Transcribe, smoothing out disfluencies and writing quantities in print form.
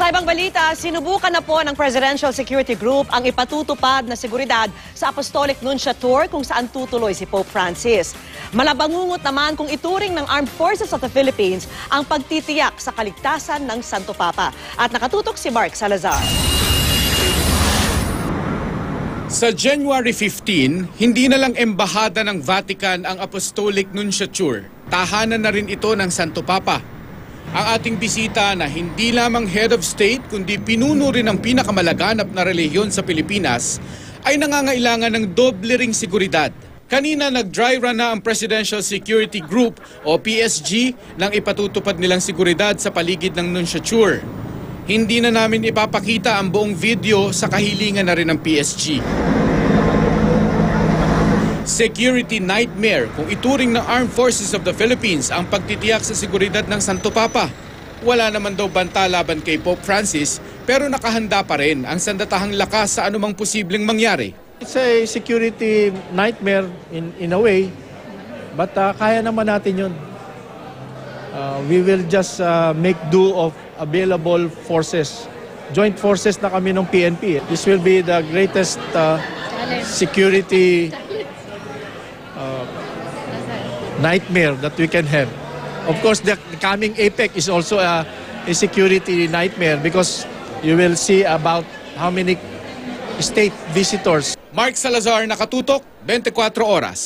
Sa ibang balita, sinubukan na po ng Presidential Security Group ang ipatutupad na seguridad sa Apostolic Nunciature kung saan tutuloy si Pope Francis. Malabangungot naman kung ituring ng Armed Forces of the Philippines ang pagtitiyak sa kaligtasan ng Santo Papa. At nakatutok si Mark Salazar. Sa January 15, hindi na lang embahada ng Vatican ang Apostolic Nunciature. Tahanan na rin ito ng Santo Papa. Ang ating bisita na hindi lamang head of state kundi pinuno rin ng pinakamalaganap na relihiyon sa Pilipinas ay nangangailangan ng doble ring seguridad. Kanina nag-dry run na ang Presidential Security Group o PSG nang ipatutupad nilang seguridad sa paligid ng Nunciature. Hindi na namin ipapakita ang buong video sa kahilingan na rin ng PSG. Security nightmare kung ituring ng Armed Forces of the Philippines ang pagtitiyak sa seguridad ng Santo Papa. Wala naman daw banta laban kay Pope Francis pero nakahanda pa rin ang sandatahang lakas sa anumang posibleng mangyari. It's a security nightmare in a way, but kaya naman natin yun. We will just make do of available forces. Joint forces na kami ng PNP. This will be the greatest security nightmare that we can have. Of course, the coming APEC is also a security nightmare because you will see about how many state visitors. Mark Salazar, nakatutok, 24 oras.